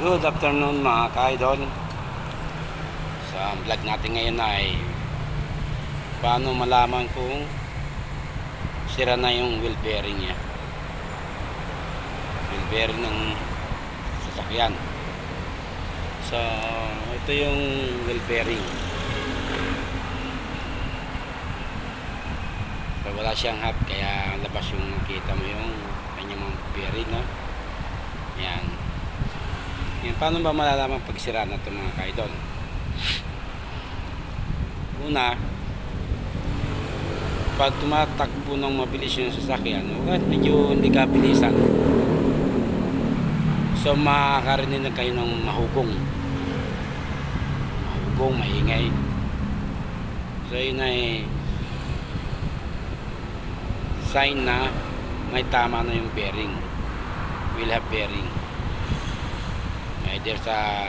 Good afternoon mga ka-idol. Sa vlog natin ngayon ay paano malaman kung sira na yung wheel bearing niya. Wheel bearing ng sasakyan. So ito yung wheel bearing. So, wala siyang hub kaya labas yung nakita mo yung kanyang mga bearing, no? Yan. Paano ba malalaman pag sira na ito mga ka-idol? Una, pag tumatakbo ng mabilis yung sasakyan, medyo hindi ka bilisan, so makakarinig na kayo ng mahugong, maingay. So yun ay sign na may tama na yung bearing, wheel hub bearing, either sa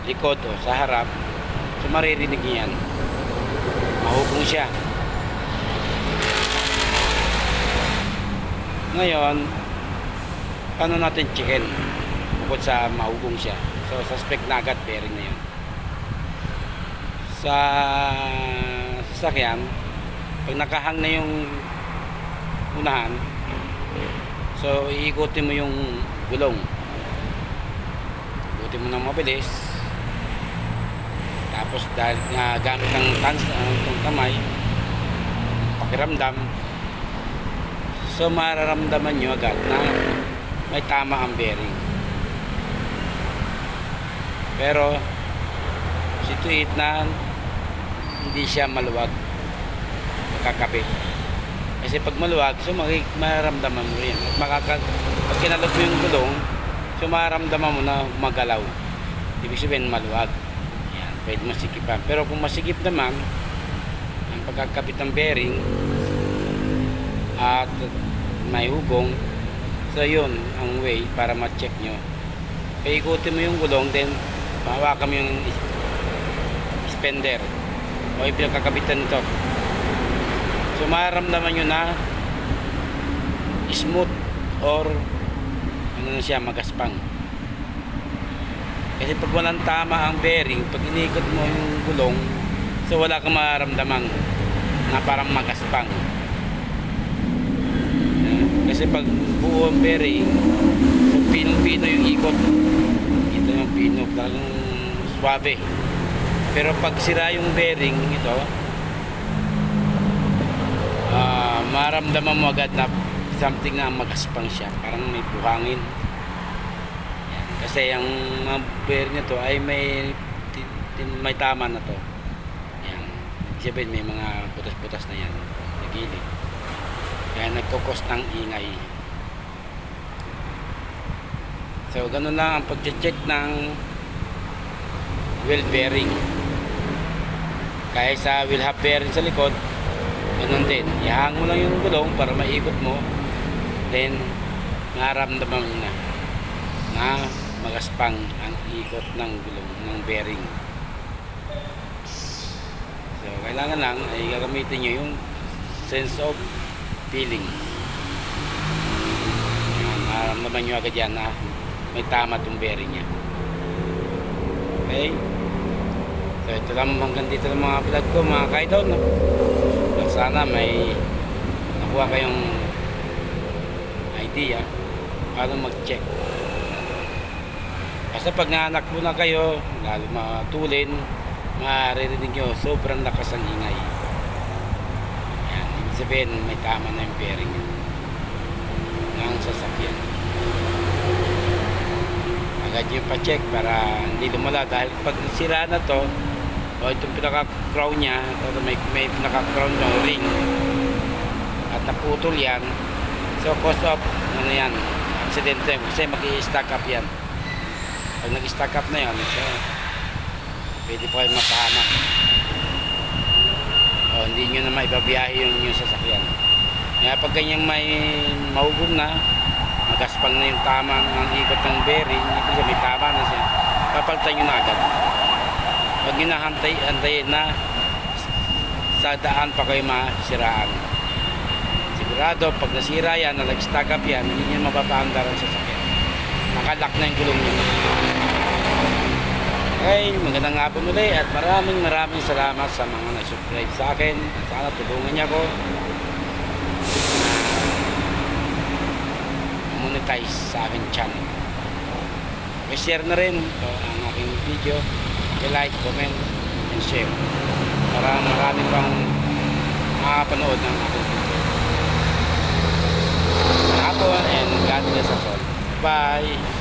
likod o sa harap. So maririnig niyan, mahugong siya. Ngayon, paano natin checkin bukod sa mahugong siya? So suspect na agad bearing na yun. Sa sasakyan, pag nakahang na yung unahan, so iikutin mo yung gulong, mo ng mabilis, tapos dahil nga gamit ng itong kamay, pakiramdam, so mararamdaman nyo agad na may tama ang bearing. Pero situate na hindi siya maluwag, makakabit. Kasi pag maluwag, so mararamdaman mo rin. Pag kinalog mo yung gulong, so mararamdaman mo na magalaw. Ibig sabihin maluwag. Yan, pwede masikipan. Pero kung masikip naman ang pagkakabit ng bearing at may hugong, so yun ang way para ma-check nyo. Paikutin mo yung gulong, then mahawakan mo yung spender o yung pinagkakabitan nito. So mararamdaman nyo na smooth or ano na siya, magaspang. Kasi pag walang tama ang bearing, pag inikot mo yung gulong, so wala kang mararamdaman na parang magaspang. Kasi pag buo ang bearing, so pinong-pino yung ikot, ito yung pino, talagang suwabe. Pero pag sira yung bearing ito, maramdaman mo agad na something na magaspang siya, parang may buhangin. Yan. Kasi yung mga bearing nito ay may tama na to. Yan. Sabihin may mga butas-butas na yan sa gilid, kaya nagkukos ng ingay. So ganun lang ang pag-check ng wheel bearing. Kaya sa wheel hub bearing sa likod, ganun din, ihang mo lang yung gulong para maikot mo, then naramdaman mo na magaspang ang ikot ng gulong ng bearing. So kailangan lang ay gagamitin nyo yung sense of feeling. Naramdaman nyo agad yan na may tama itong bearing nya. Okay, so ito lang, hanggang dito ng mga vlog ko mga ka-idol, no? Sana may nakuha kayong idea paano mag-check. Kasi pag naanak mo na kayo, lalo matulin, maririnig nyo sobrang lakas ang ingay. Yan, ibig sabihin may tama na yung bearing ng sasakyan. Agad yung pa-check para hindi lumala, dahil pag sira na to, o itong pinaka-crown nya, may pinaka-crown ng ring at naputol yan, so cause of ano yan, accident yan, kasi mag-i-stack up yan. Pag nag-stack up na yan, so pwede po kayo mapahamak o hindi nyo na maibabiyahe yung sasakyan. Kaya pag ganyang may mahugong na, magaspang na yung tama ng ikot ng bearing, kasi may tama na siya, papalitan nyo na agad. Huwag nyo na antayin na sa daan pa kayo masiraan. Sigurado pag nasira yan, na nag-stack up yan, hindi nyo mapapaandar ang sasakyan. Nakalak na yung gulong nyo. Okay, magandang hapon muli at maraming salamat sa mga nag-subscribe sa akin. Sana tulungan niya ako monetize sa aking channel. I-share na rin ang aking video. I-like, comment, and share para marami pang makapanood ng aking video. Hapon and God bless us all. Bye!